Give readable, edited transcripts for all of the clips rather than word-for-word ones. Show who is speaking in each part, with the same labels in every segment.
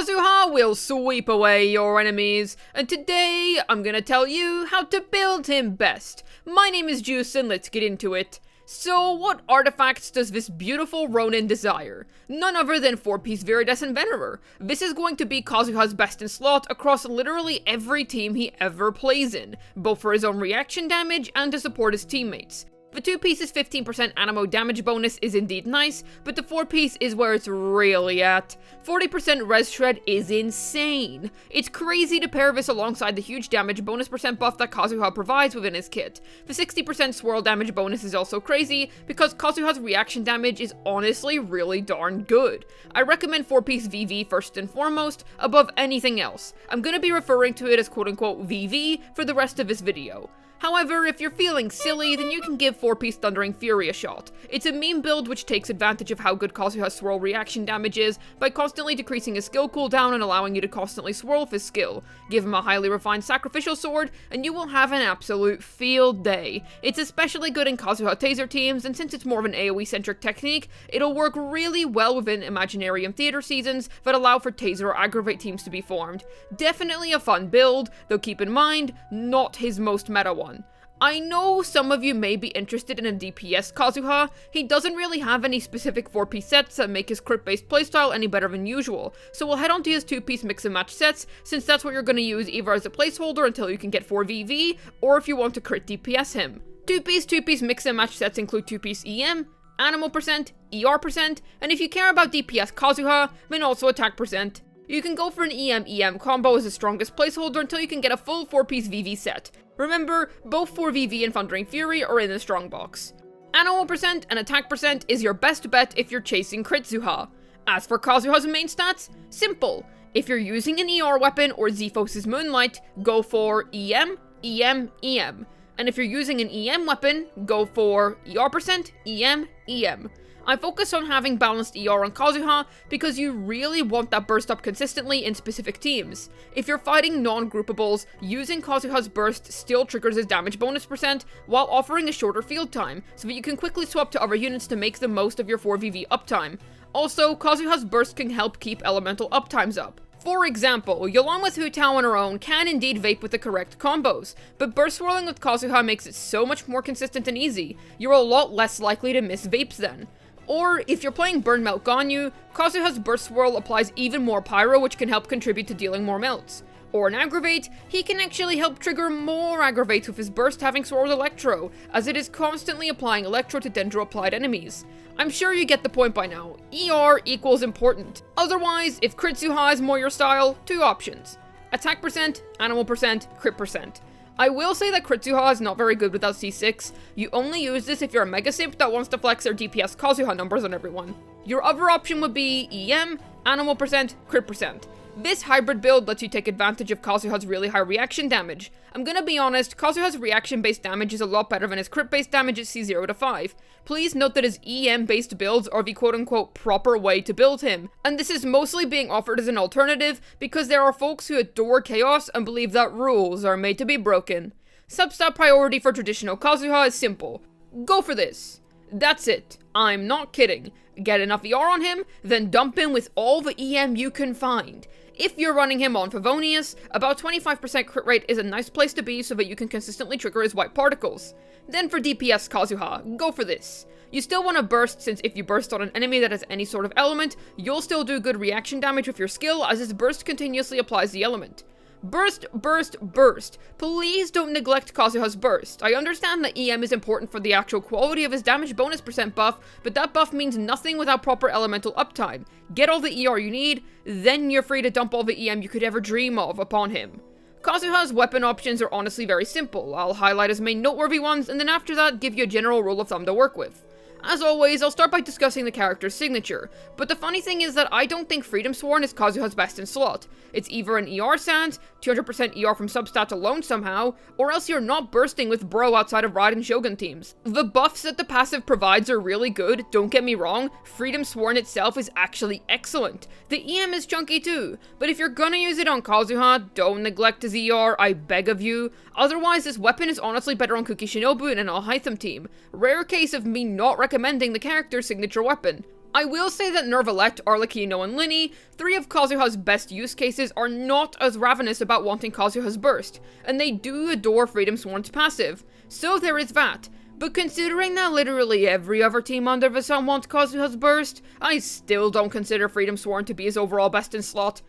Speaker 1: Kazuha will sweep away your enemies, and today I'm gonna tell you how to build him best. My name is Juice and let's get into it. So what artifacts does this beautiful Ronin desire? None other than 4-piece Viridescent Venerer. This is going to be Kazuha's best in slot across literally every team he ever plays in, both for his own reaction damage and to support his teammates. The 2-piece's 15% animo damage bonus is indeed nice, but the 4-piece is where it's really at. 40% res shred is insane. It's crazy to pair this alongside the huge damage bonus percent buff that Kazuha provides within his kit. The 60% swirl damage bonus is also crazy, because Kazuha's reaction damage is honestly really darn good. I recommend 4-piece VV first and foremost, above anything else. I'm gonna be referring to it as quote-unquote VV for the rest of this video. However, if you're feeling silly, then you can give 4-piece Thundering Fury a shot. It's a meme build which takes advantage of how good Kazuha's swirl reaction damage is by constantly decreasing his skill cooldown and allowing you to constantly swirl with his skill. Give him a highly refined sacrificial sword, and you will have an absolute field day. It's especially good in Kazuha taser teams, and since it's more of an AoE-centric technique, it'll work really well within Imaginarium theater seasons that allow for taser or aggravate teams to be formed. Definitely a fun build, though keep in mind, not his most meta one. I know some of you may be interested in a DPS Kazuha. He doesn't really have any specific 4-piece sets that make his crit-based playstyle any better than usual, so we'll head on to his 2-piece mix and match sets, since that's what you're going to use either as a placeholder until you can get 4VV, or if you want to crit DPS him. 2-piece mix and match sets include 2-piece EM, Animal percent, ER percent, and if you care about DPS Kazuha, then also attack percent. You can go for an EM-EM combo as the strongest placeholder until you can get a full 4-piece VV set. Remember, both 4VV and Thundering Fury are in the strong box. Animal percent and attack percent is your best bet if you're chasing Kazuha. As for Kazuha's main stats, simple. If you're using an ER weapon or Zephos' Moonlight, go for EM, EM, EM. And if you're using an EM weapon, go for ER percent, EM, EM. I focus on having balanced ER on Kazuha because you really want that burst up consistently in specific teams. If you're fighting non-groupables, using Kazuha's burst still triggers his damage bonus percent while offering a shorter field time, so that you can quickly swap to other units to make the most of your 4VV uptime. Also, Kazuha's burst can help keep elemental uptimes up. For example, Yolon with Hu Tao on her own can indeed vape with the correct combos, but burst swirling with Kazuha makes it so much more consistent and easy, you're a lot less likely to miss vapes then. Or, if you're playing Burn Melt Ganyu, Kazuha's Burst Swirl applies even more pyro which can help contribute to dealing more melts. Or an Aggravate, he can actually help trigger more Aggravates with his burst having Swirled Electro, as it is constantly applying Electro to Dendro-applied enemies. I'm sure you get the point by now, ER equals important. Otherwise, if Kazuha is more your style, 2 options. Attack percent, animal percent, crit percent. I will say that Kazuha is not very good without C6, you only use this if you're a mega simp that wants to flex their DPS Kazuha numbers on everyone. Your other option would be EM, animal percent, crit percent. This hybrid build lets you take advantage of Kazuha's really high reaction damage. I'm gonna be honest, Kazuha's reaction-based damage is a lot better than his crit-based damage at C0 to 5. Please note that his EM-based builds are the quote-unquote proper way to build him, and this is mostly being offered as an alternative because there are folks who adore chaos and believe that rules are made to be broken. Substat priority for traditional Kazuha is simple. Go for this. That's it. I'm not kidding. Get enough ER on him, then dump him with all the EM you can find. If you're running him on Favonius, about 25% crit rate is a nice place to be so that you can consistently trigger his white particles. Then for DPS Kazuha, go for this. You still want to burst, since if you burst on an enemy that has any sort of element, you'll still do good reaction damage with your skill as his burst continuously applies the element. Burst, burst, burst. Please don't neglect Kazuha's burst. I understand that EM is important for the actual quality of his damage bonus percent buff, but that buff means nothing without proper elemental uptime. Get all the ER you need, then you're free to dump all the EM you could ever dream of upon him. Kazuha's weapon options are honestly very simple. I'll highlight his main noteworthy ones, and then after that give you a general rule of thumb to work with. As always, I'll start by discussing the character's signature, but the funny thing is that I don't think Freedom Sworn is Kazuha's best in slot. It's either an ER Sand, 200% ER from substats alone somehow, or else you're not bursting with Bro outside of Raiden Shogun teams. The buffs that the passive provides are really good, don't get me wrong, Freedom Sworn itself is actually excellent. The EM is chunky too, but if you're gonna use it on Kazuha, don't neglect his ER, I beg of you. Otherwise, this weapon is honestly better on Kuki Shinobu and an All-Hytham team. Rare case of me not recommending the character's signature weapon. I will say that Nervalette, Arlecchino, and Linny, three of Kazuha's best use cases, are not as ravenous about wanting Kazuha's burst, and they do adore Freedom Sworn's passive, so there is that. But considering that literally every other team under the sun wants Kazuha's burst, I still don't consider Freedom Sworn to be his overall best in slot.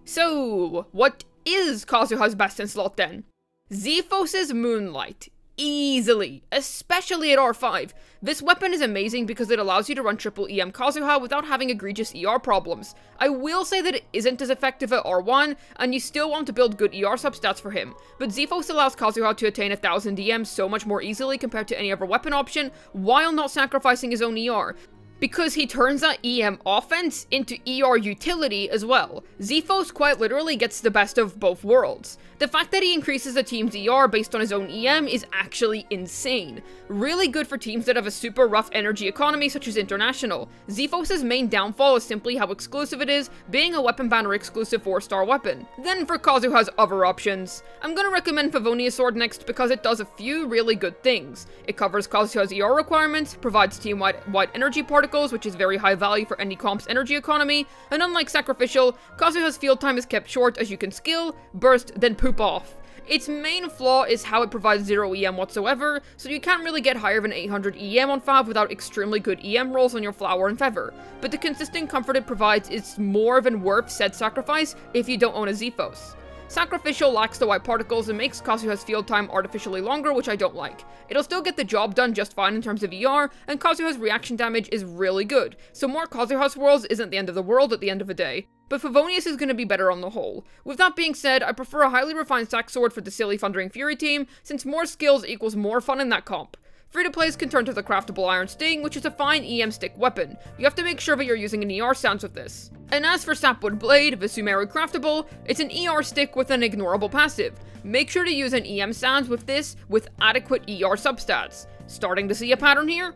Speaker 1: So, what is Kazuha's best in slot then? Zephos' Moonlight. Easily, especially at R5. This weapon is amazing because it allows you to run triple EM Kazuha without having egregious ER problems. I will say that it isn't as effective at R1, and you still want to build good ER substats for him, but Zephos allows Kazuha to attain 1000 EM so much more easily compared to any other weapon option, while not sacrificing his own ER. Because he turns that EM offense into ER utility as well. Zephos quite literally gets the best of both worlds. The fact that he increases the team's ER based on his own EM is actually insane. Really good for teams that have a super rough energy economy such as International. Zephos' main downfall is simply how exclusive it is, being a weapon banner exclusive 4-star weapon. Then for Kazuha's other options, I'm gonna recommend Favonia's Sword next because it does a few really good things. It covers Kazuha's ER requirements, provides team-wide energy particles, which is very high value for any comp's energy economy, and unlike Sacrificial, Kazuha's field time is kept short as you can skill, burst, then poop off. Its main flaw is how it provides 0 EM whatsoever, so you can't really get higher than 800 EM on Fav without extremely good EM rolls on your Flower and Feather, but the consistent comfort it provides is more than worth said sacrifice if you don't own a Zephos. Sacrificial lacks the white particles and makes Kazuha's field time artificially longer, which I don't like. It'll still get the job done just fine in terms of ER, and Kazuha's reaction damage is really good, so more Kazuha swirls isn't the end of the world at the end of the day. But Favonius is going to be better on the whole. With that being said, I prefer a highly refined Sack Sword for the silly Thundering Fury team, since more skills equals more fun in that comp. Free-to-plays can turn to the craftable Iron Sting, which is a fine EM stick weapon. You have to make sure that you're using an ER stance with this. And as for Sapwood Blade, the Sumeru craftable, it's an ER stick with an ignorable passive. Make sure to use an EM stance with this with adequate ER substats. Starting to see a pattern here?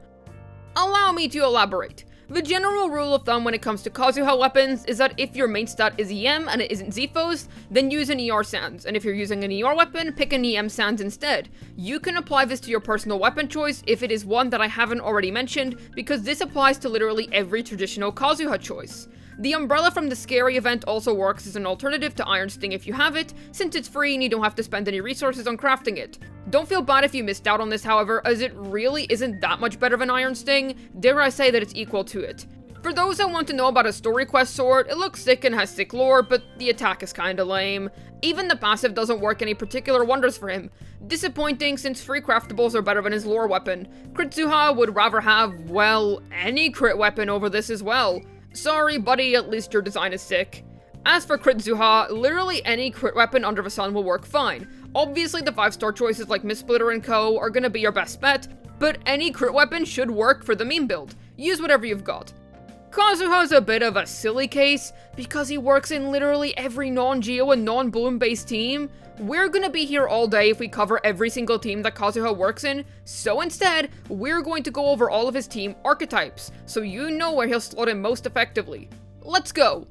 Speaker 1: Allow me to elaborate. The general rule of thumb when it comes to Kazuha weapons is that if your main stat is EM and it isn't Zephos, then use an ER Sans, and if you're using an ER weapon, pick an EM Sans instead. You can apply this to your personal weapon choice if it is one that I haven't already mentioned, because this applies to literally every traditional Kazuha choice. The umbrella from the Scary event also works as an alternative to Iron Sting if you have it, since it's free and you don't have to spend any resources on crafting it. Don't feel bad if you missed out on this, however, as it really isn't that much better than Iron Sting. Dare I say that it's equal to it. For those that want to know about a story quest sword, it looks sick and has sick lore, but the attack is kinda lame. Even the passive doesn't work any particular wonders for him. Disappointing, since free craftables are better than his lore weapon. Kazuha would rather have, well, any crit weapon over this as well. Sorry buddy, at least your design is sick. As for Kazuha, literally any crit weapon under the sun will work fine. Obviously the 5-star choices like Mistsplitter and co are gonna be your best bet, but any crit weapon should work for the meme build. Use whatever you've got. Kazuha's a bit of a silly case, because he works in literally every non-Geo and non-Bloom based team. We're gonna be here all day if we cover every single team that Kazuha works in, so instead, we're going to go over all of his team archetypes, so you know where he'll slot in most effectively. Let's go!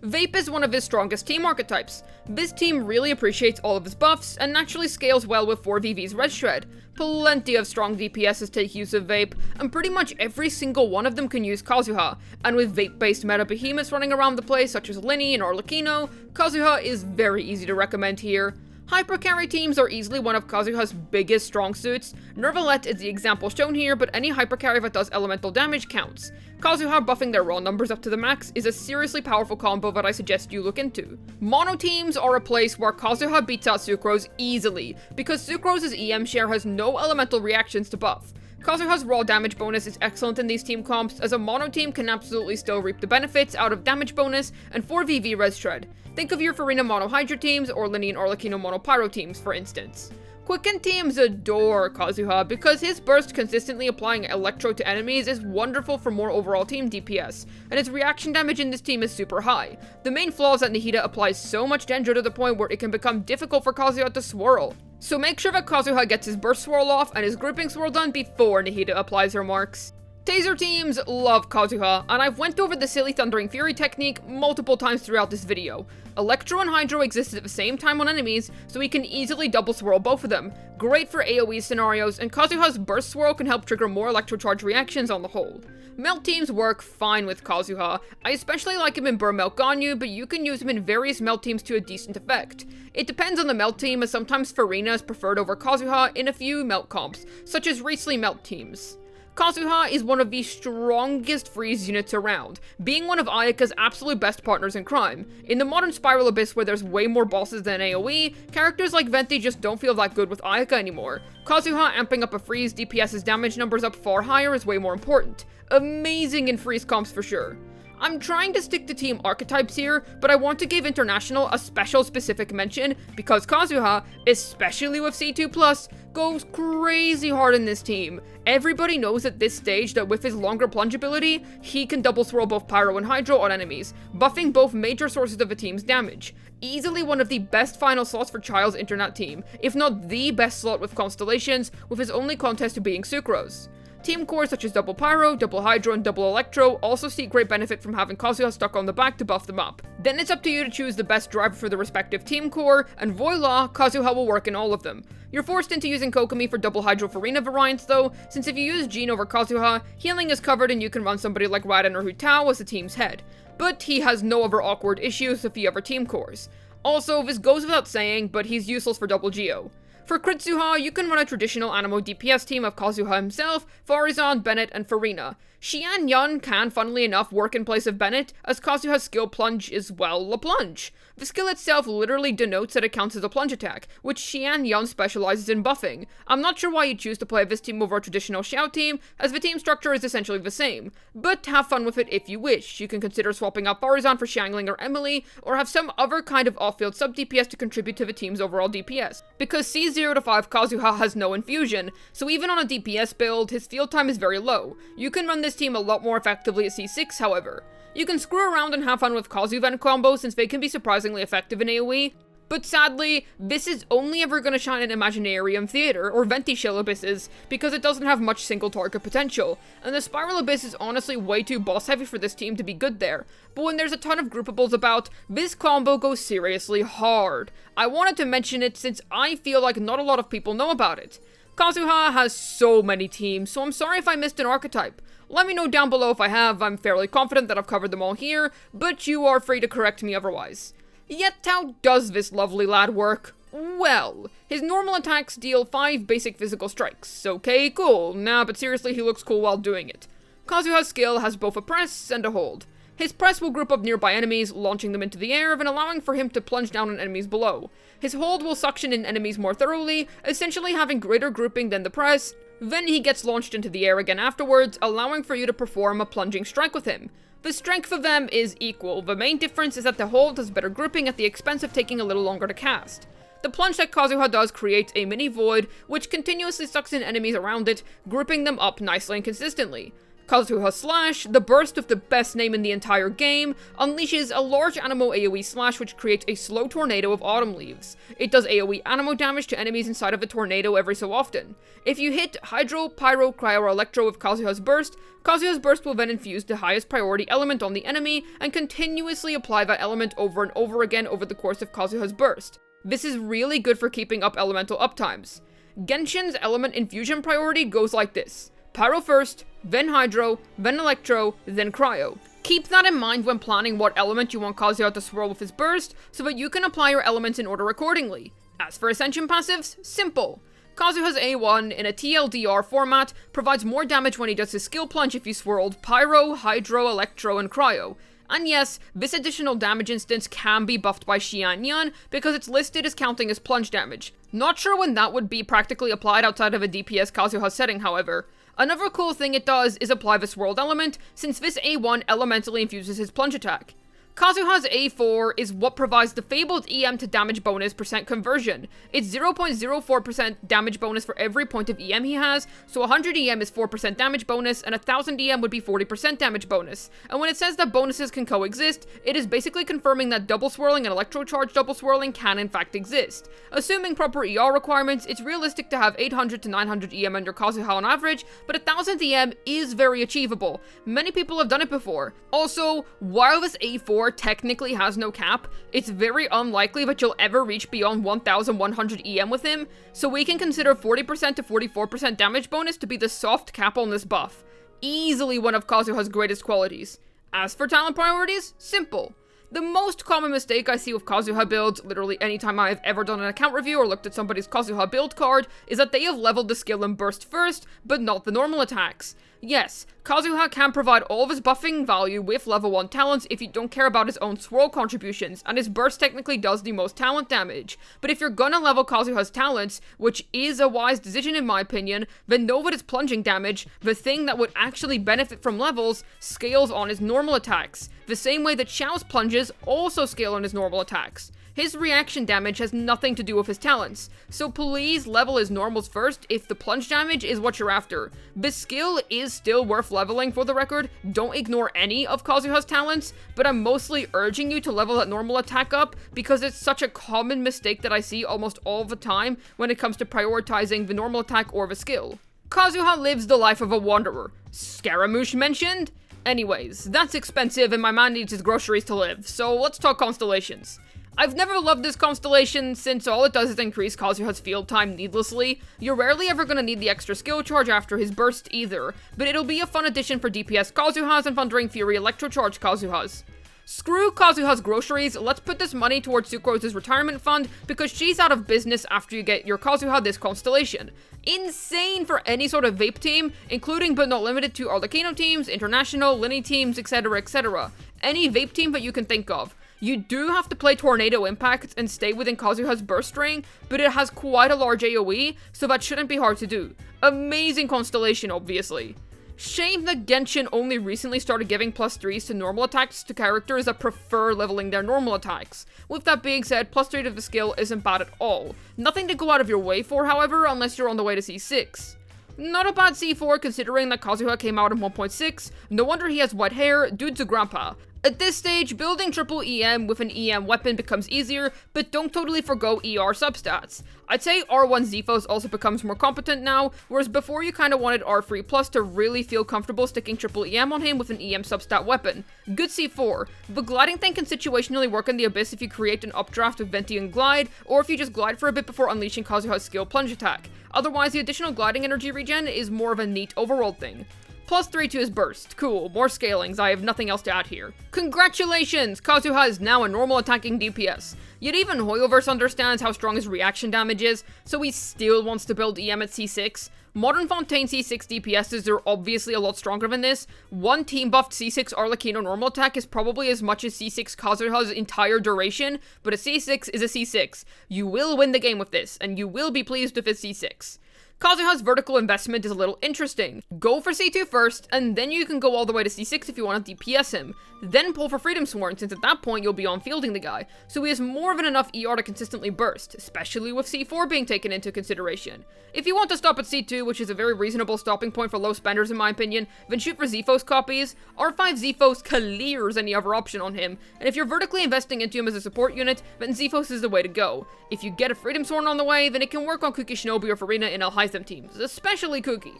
Speaker 1: Vape is one of his strongest team archetypes. This team really appreciates all of his buffs, and naturally scales well with 4VV's Red Shred. Plenty of strong DPSs take use of Vape, and pretty much every single one of them can use Kazuha, and with Vape-based meta behemoths running around the place such as Linny and Arlecchino, Kazuha is very easy to recommend here. Hypercarry teams are easily one of Kazuha's biggest strong suits. Nervalette is the example shown here, but any hypercarry that does elemental damage counts. Kazuha buffing their raw numbers up to the max is a seriously powerful combo that I suggest you look into. Mono teams are a place where Kazuha beats out Sucrose easily, because Sucrose's EM share has no elemental reactions to buff. Kazuha's raw damage bonus is excellent in these team comps, as a mono team can absolutely still reap the benefits out of damage bonus and 4VV Res Shred. Think of your Farina Mono Hydra teams or Linny and Arlecchino Mono Pyro teams, for instance. Quicken teams adore Kazuha because his burst consistently applying Electro to enemies is wonderful for more overall team DPS, and his reaction damage in this team is super high. The main flaw is that Nihida applies so much Dendro to the point where it can become difficult for Kazuha to swirl. So make sure that Kazuha gets his burst swirl off and his grouping swirl done before Nihida applies her marks. Taser teams love Kazuha, and I've went over the silly Thundering Fury technique multiple times throughout this video. Electro and Hydro exist at the same time on enemies, so we can easily double swirl both of them. Great for AoE scenarios, and Kazuha's burst swirl can help trigger more electrocharge reactions on the whole. Melt teams work fine with Kazuha. I especially like him in Burn Melt Ganyu, but you can use him in various melt teams to a decent effect. It depends on the melt team, as sometimes Farina is preferred over Kazuha in a few melt comps, such as Riesli melt teams. Kazuha is one of the strongest freeze units around, being one of Ayaka's absolute best partners in crime. In the modern Spiral Abyss where there's way more bosses than AoE, characters like Venti just don't feel that good with Ayaka anymore. Kazuha amping up a freeze DPS's damage numbers up far higher is way more important. Amazing in freeze comps for sure. I'm trying to stick to team archetypes here, but I want to give International a special specific mention because Kazuha, especially with C2+, goes crazy hard in this team. Everybody knows at this stage that with his longer plunge ability, he can double swirl both Pyro and Hydro on enemies, buffing both major sources of a team's damage. Easily one of the best final slots for Child's Internet team, if not the best slot with Constellations, with his only contest being Sucrose. Team cores such as Double Pyro, Double Hydro, and Double Electro also see great benefit from having Kazuha stuck on the back to buff them up. Then it's up to you to choose the best driver for the respective team core, and voila, Kazuha will work in all of them. You're forced into using Kokomi for Double Hydro Farina variants though, since if you use Jean over Kazuha, healing is covered and you can run somebody like Raiden or Hu Tao as the team's head. But he has no other awkward issues if he ever team cores. Also, this goes without saying, but he's useless for Double Geo. For Kritsuha, you can run a traditional Anemo DPS team of Kazuha himself, Farizan, Bennett, and Farina. Xian Yun can, funnily enough, work in place of Bennett, as Kazuha's skill plunge is, well, a plunge. The skill itself literally denotes that it counts as a plunge attack, which Xian Yun specializes in buffing. I'm not sure why you choose to play this team over a traditional Xiao team, as the team structure is essentially the same. But have fun with it if you wish. You can consider swapping out Farizan for Xiangling or Emily, or have some other kind of off-field sub-DPS to contribute to the team's overall DPS. Because C0 to 5 Kazuha has no infusion, so even on a DPS build, his field time is very low. You can run this team a lot more effectively at C6, however. You can screw around and have fun with Kazu-Ven combos since they can be surprisingly effective in AoE, but sadly, this is only ever going to shine in Imaginarium Theater, or Venti Shell Abysses, because it doesn't have much single target potential, and the Spiral Abyss is honestly way too boss heavy for this team to be good there. But when there's a ton of groupables about, this combo goes seriously hard. I wanted to mention it since I feel like not a lot of people know about it. Kazuha has so many teams, so I'm sorry if I missed an archetype. Let me know down below if I have. I'm fairly confident that I've covered them all here, but you are free to correct me otherwise. Yet how does this lovely lad work? Well, his normal attacks deal 5 basic physical strikes. Okay, cool. Nah, but seriously, he looks cool while doing it. Kazuha's skill has both a press and a hold. His press will group up nearby enemies, launching them into the air, and allowing for him to plunge down on enemies below. His hold will suction in enemies more thoroughly, essentially having greater grouping than the press. Then he gets launched into the air again afterwards, allowing for you to perform a plunging strike with him. The strength of them is equal. The main difference is that the hold has better grouping at the expense of taking a little longer to cast. The plunge that Kazuha does creates a mini void, which continuously sucks in enemies around it, grouping them up nicely and consistently. Kazuha Slash, the burst with the best name in the entire game, unleashes a large Anemo AoE slash which creates a slow tornado of autumn leaves. It does AoE Anemo damage to enemies inside of a tornado every so often. If you hit Hydro, Pyro, Cryo, or Electro with Kazuha's burst will then infuse the highest priority element on the enemy and continuously apply that element over and over again over the course of Kazuha's burst. This is really good for keeping up elemental uptimes. Genshin's element infusion priority goes like this. Pyro first, then Hydro, then Electro, then Cryo. Keep that in mind when planning what element you want Kazuha to swirl with his burst, so that you can apply your elements in order accordingly. As for Ascension passives, simple. Kazuha's A1, in a TLDR format, provides more damage when he does his skill plunge if he swirled Pyro, Hydro, Electro, and Cryo. And yes, this additional damage instance can be buffed by Xian Yun, because it's listed as counting as plunge damage. Not sure when that would be practically applied outside of a DPS Kazuha setting, however. Another cool thing it does is apply the swirled element, since this A1 elementally infuses his plunge attack. Kazuha's A4 is what provides the fabled EM to damage bonus percent conversion. It's 0.04% damage bonus for every point of EM he has, so 100 EM is 4% damage bonus, and 1000 EM would be 40% damage bonus. And when it says that bonuses can coexist, it is basically confirming that double swirling and electrocharge double swirling can in fact exist. Assuming proper ER requirements, it's realistic to have 800 to 900 EM under Kazuha on average, but 1000 EM is very achievable. Many people have done it before. Also, while this A4 technically has no cap, it's very unlikely that you'll ever reach beyond 1100 EM with him, so we can consider 40% to 44% damage bonus to be the soft cap on this buff. Easily one of Kazuha's greatest qualities. As for talent priorities, simple. The most common mistake I see with Kazuha builds, literally anytime I have ever done an account review or looked at somebody's Kazuha build card, is that they have leveled the skill and burst first, but not the normal attacks. Yes, Kazuha can provide all of his buffing value with level 1 talents if you don't care about his own swirl contributions, and his burst technically does the most talent damage. But if you're gonna level Kazuha's talents, which is a wise decision in my opinion, then know that his plunging damage, the thing that would actually benefit from levels, scales on his normal attacks, the same way that Xiao's plunges also scale on his normal attacks. His reaction damage has nothing to do with his talents, so please level his normals first if the plunge damage is what you're after. The skill is still worth leveling for the record, don't ignore any of Kazuha's talents, but I'm mostly urging you to level that normal attack up because it's such a common mistake that I see almost all the time when it comes to prioritizing the normal attack or the skill. Kazuha lives the life of a wanderer. Scaramouche mentioned? Anyways, that's expensive and my man needs his groceries to live, so let's talk Constellations. I've never loved this constellation since all it does is increase Kazuha's field time needlessly. You're rarely ever gonna need the extra skill charge after his burst either, but it'll be a fun addition for DPS Kazuhas and Thundering Fury electrocharge Kazuhas. Screw Kazuha's groceries, let's put this money towards Sucrose's retirement fund because she's out of business after you get your Kazuha this constellation. Insane for any sort of vape team, including but not limited to Arlecchino teams, international, Linny teams, etc, etc. Any vape team that you can think of. You do have to play Tornado Impact and stay within Kazuha's burst ring, but it has quite a large AoE, so that shouldn't be hard to do. Amazing constellation, obviously. Shame that Genshin only recently started giving +3s to normal attacks to characters that prefer leveling their normal attacks. With that being said, +3 to the skill isn't bad at all. Nothing to go out of your way for, however, unless you're on the way to C6. Not a bad C4 considering that Kazuha came out in 1.6, no wonder he has white hair, dude's a grandpa. At this stage, building triple EM with an EM weapon becomes easier, but don't totally forgo ER substats. I'd say R1 Zephos also becomes more competent now, whereas before you kinda wanted R3 Plus to really feel comfortable sticking triple EM on him with an EM substat weapon. Good C4. The gliding thing can situationally work in the Abyss if you create an updraft with Venti and Glide, or if you just glide for a bit before unleashing Kazuha's skill plunge attack. Otherwise, the additional gliding energy regen is more of a neat overall thing. +3 to his burst. Cool, more scalings, I have nothing else to add here. Congratulations! Kazuha is now a normal attacking DPS. Yet even Hoyoverse understands how strong his reaction damage is, so he still wants to build EM at C6. Modern Fontaine C6 DPSs are obviously a lot stronger than this. One team buffed C6 Arlecchino normal attack is probably as much as C6 Kazuha's entire duration, but a C6 is a C6. You will win the game with this, and you will be pleased with his C6. Kazuha's vertical investment is a little interesting. Go for C2 first, and then you can go all the way to C6 if you want to DPS him. Then pull for Freedom Sworn, since at that point you'll be on fielding the guy, so he has more than enough ER to consistently burst, especially with C4 being taken into consideration. If you want to stop at C2, which is a very reasonable stopping point for low spenders in my opinion, then shoot for Zephos copies. R5 Zephos clears any other option on him, and if you're vertically investing into him as a support unit, then Zephos is the way to go. If you get a Freedom Sworn on the way, then it can work on Kuki Shinobi or Farina in Alhaitham teams, especially Kuki.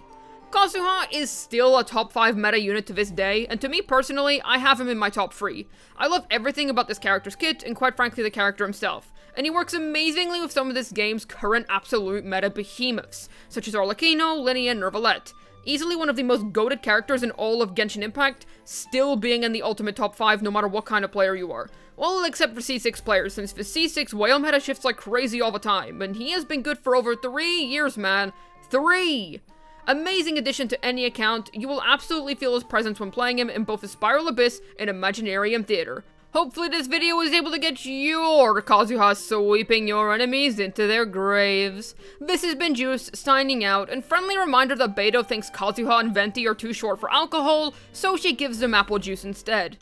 Speaker 1: Kazuha is still a top 5 meta unit to this day, and to me personally, I have him in my top 3. I love everything about this character's kit, and quite frankly the character himself. And he works amazingly with some of this game's current absolute meta behemoths, such as Arlecchino, Linny, and Nervalette. Easily one of the most goated characters in all of Genshin Impact, still being in the ultimate top 5 no matter what kind of player you are. Well, except for C6 players, since the C6 whale meta shifts like crazy all the time, and he has been good for over 3 years, man. 3! Amazing addition to any account, you will absolutely feel his presence when playing him in both the Spiral Abyss and Imaginarium Theater. Hopefully this video was able to get your Kazuha sweeping your enemies into their graves. This has been Juice, signing out, and friendly reminder that Beto thinks Kazuha and Venti are too short for alcohol, so she gives them apple juice instead.